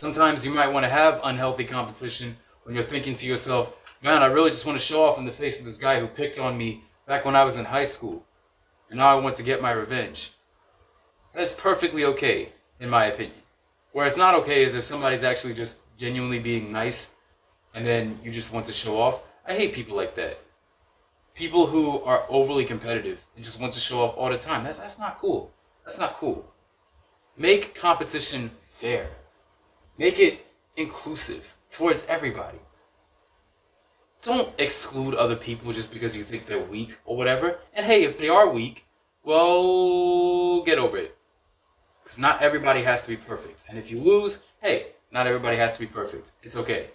Sometimes you might want to have unhealthy competition when you're thinking to yourself, man, I really just want to show off in the face of this guy who picked on me back when I was in high school. And now I want to get my revenge. That's perfectly okay, in my opinion. Where it's not okay is if somebody's actually just genuinely being nice and then you just want to show off. I hate people like that. People who are overly competitive and just want to show off all the time. That's not cool. That's not cool. Make competition fair. Make it inclusive towards everybody. Don't exclude other people just because you think they're weak or whatever. And hey, if they are weak, well, get over it. Because not everybody has to be perfect. And if you lose, hey, not everybody has to be perfect. It's okay.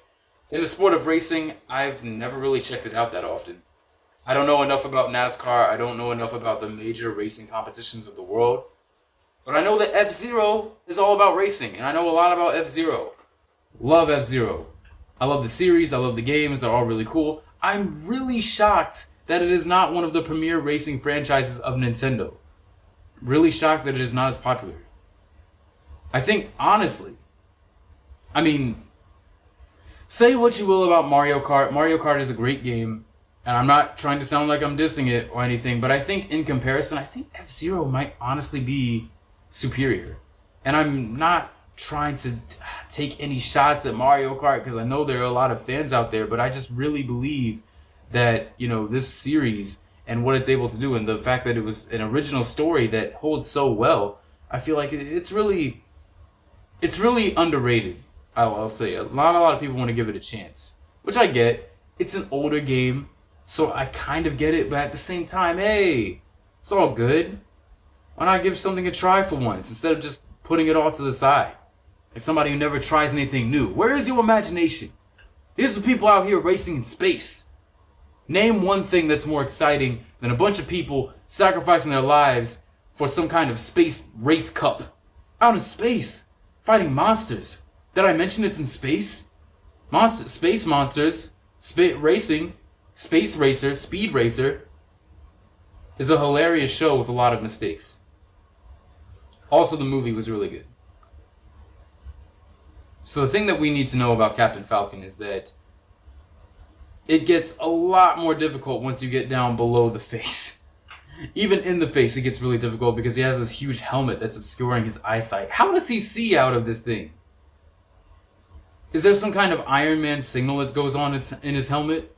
In the sport of racing, I've never really checked it out that often. I don't know enough about NASCAR. I don't know enough about the major racing competitions of the world. But I know that F-Zero is all about racing. And I know a lot about F-Zero. Love F-Zero. I love the series. I love the games. They're all really cool. I'm really shocked that it is not one of the premier racing franchises of Nintendo. Really shocked that it is not as popular. I think, honestly, I mean, say what you will about Mario Kart. Mario Kart is a great game. And I'm not trying to sound like I'm dissing it or anything, but I think in comparison, I think F-Zero might honestly be superior. And I'm not trying to take any shots at Mario Kart because I know there are a lot of fans out there, but I just really believe that, you know, this series and what it's able to do and the fact that it was an original story that holds so well, I feel like it's really underrated. I'll say not a lot of people want to give it a chance, which I get. It's an older game. So I kind of get it, but at the same time, hey, it's all good. Why not give something a try for once instead of just putting it all to the side? Like somebody who never tries anything new. Where is your imagination? These are people out here racing in space. Name one thing that's more exciting than a bunch of people sacrificing their lives for some kind of space race cup. Out in space, fighting monsters. Did I mention it's in space? Space monsters, racing. Space Racer, Speed Racer, is a hilarious show with a lot of mistakes. Also, the movie was really good. So the thing that we need to know about Captain Falcon is that it gets a lot more difficult once you get down below the face. Even in the face, it gets really difficult because he has this huge helmet that's obscuring his eyesight. How does he see out of this thing? Is there some kind of Iron Man signal that goes on in his helmet?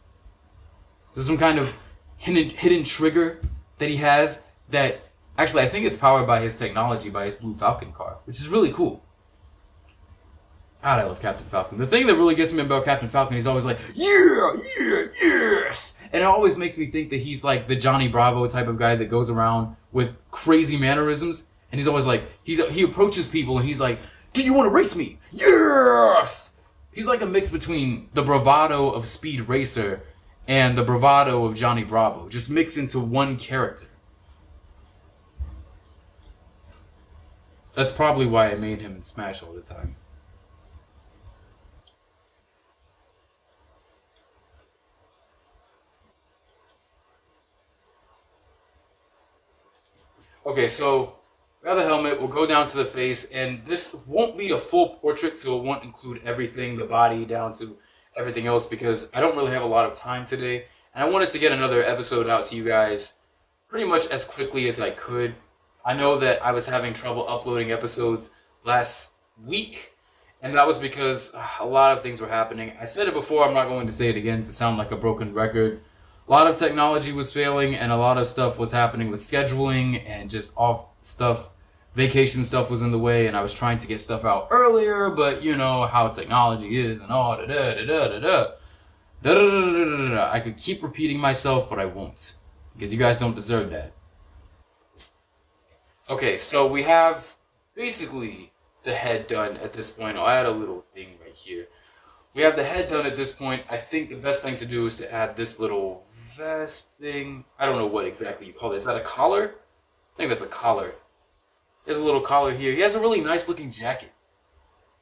Is there some kind of hidden trigger that he has that... Actually, I think it's powered by his technology, by his Blue Falcon car, which is really cool. God, I love Captain Falcon. The thing that really gets me about Captain Falcon, he's always like, yeah, yes! And it always makes me think that he's like the Johnny Bravo type of guy that goes around with crazy mannerisms. And he's always like, he approaches people and he's like, do you want to race me? Yes! He's like a mix between the bravado of Speed Racer and the bravado of Johnny Bravo, just mixed into one character. That's probably why I made him in Smash all the time. Okay, so we have the helmet, we'll go down to the face, and this won't be a full portrait, so it won't include everything, the body down to everything else, because I don't really have a lot of time today, and I wanted to get another episode out to you guys pretty much as quickly as I could. I know that I was having trouble uploading episodes last week, and that was because a lot of things were happening. I said it before, I'm not going to say it again to sound like a broken record. A lot of technology was failing, and a lot of stuff was happening with scheduling and just off stuff. Vacation stuff was in the way, and I was trying to get stuff out earlier, but you know how technology is and all da-da-da-da-da-da-da-da. I could keep repeating myself, but I won't, because you guys don't deserve that. Okay, so we have basically the head done at this point. I'll add a little thing right here. We have the head done at this point. I think the best thing to do is to add this little vest thing. I don't know what exactly you call it. Is that a collar? I think that's a collar. There's a little collar here. He has a really nice looking jacket.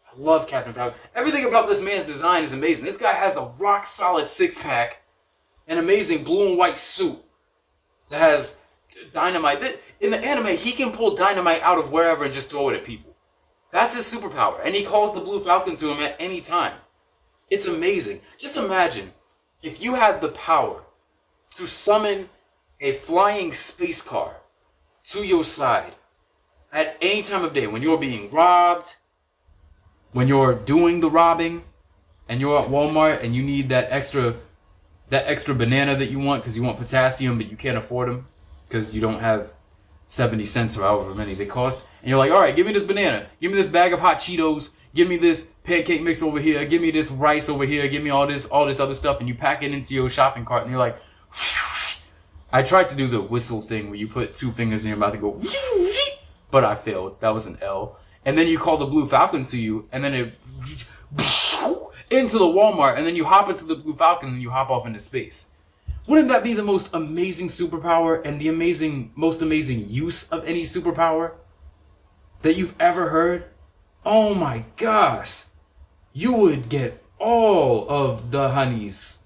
I love Captain Falcon. Everything about this man's design is amazing. This guy has a rock solid six pack, an amazing blue and white suit that has dynamite. In the anime, he can pull dynamite out of wherever and just throw it at people. That's his superpower. And he calls the Blue Falcon to him at any time. It's amazing. Just imagine if you had the power to summon a flying space car to your side at any time of day, when you're being robbed, when you're doing the robbing, and you're at Walmart and you need that extra banana that you want because you want potassium, but you can't afford them because you don't have 70 cents or however many they cost. And you're like, all right, give me this banana. Give me this bag of hot Cheetos. Give me this pancake mix over here. Give me this rice over here. Give me all this other stuff. And you pack it into your shopping cart and you're like, I tried to do the whistle thing where you put two fingers in your mouth and go, but I failed. That was an L. And then you call the Blue Falcon to you, and then it into the Walmart, and then you hop into the Blue Falcon and you hop off into space. Wouldn't that be the most amazing superpower and the most amazing use of any superpower that you've ever heard? Oh my gosh. You would get all of the honeys.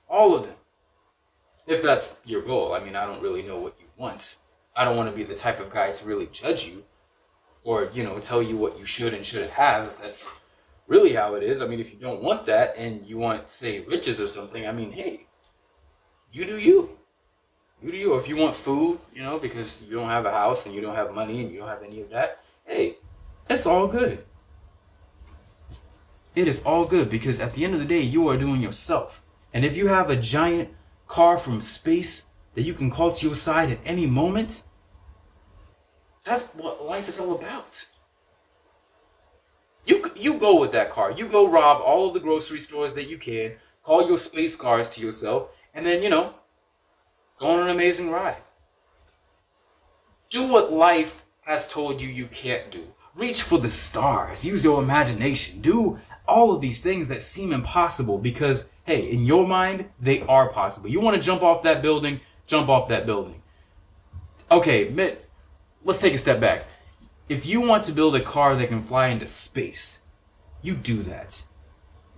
All of them. If that's your goal. I mean, I don't really know what you want. I don't want to be the type of guy to really judge you or, tell you what you should and shouldn't have. If that's really how it is. I mean, if you don't want that and you want, say, riches or something, I mean, hey, you do you. You do you. Or if you want food, because you don't have a house and you don't have money and you don't have any of that, hey, it's all good. It is all good because at the end of the day, you are doing yourself. And if you have a giant car from space that you can call to your side at any moment, that's what life is all about. You go with that car. You go rob all of the grocery stores that you can, call your space cars to yourself, and then, go on an amazing ride. Do what life has told you you can't do. Reach for the stars. Use your imagination. Do all of these things that seem impossible because, hey, in your mind, they are possible. You want to jump off that building, jump off that building. Okay, let's take a step back. If you want to build a car that can fly into space, you do that.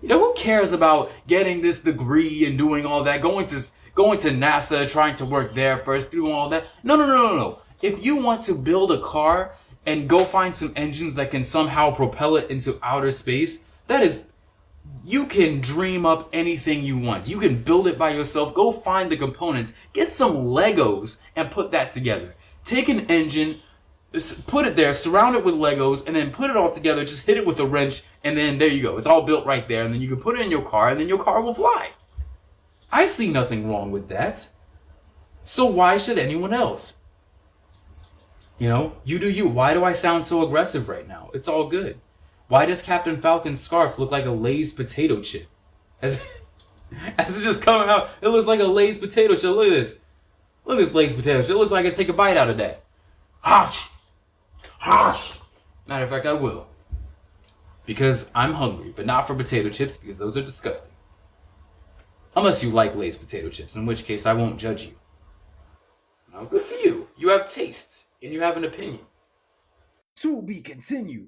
Who cares about getting this degree and doing all that, going to NASA, trying to work there first, doing all that? No. If you want to build a car and go find some engines that can somehow propel it into outer space, you can dream up anything you want. You can build it by yourself. Go find the components. Get some Legos and put that together. Take an engine, put it there, surround it with Legos, and then put it all together. Just hit it with a wrench, and then there you go. It's all built right there, and then you can put it in your car, and then your car will fly. I see nothing wrong with that. So why should anyone else? You do you. Why do I sound so aggressive right now? It's all good. Why does Captain Falcon's scarf look like a Lay's potato chip? As it's just coming out, it looks like a Lay's potato chip. Look at this. Look at this Lay's potato chip. It looks like I take a bite out of that. Harsh! Matter of fact, I will. Because I'm hungry, but not for potato chips because those are disgusting. Unless you like Lay's potato chips, in which case I won't judge you. Good for you. You have tastes, and you have an opinion. To be continued.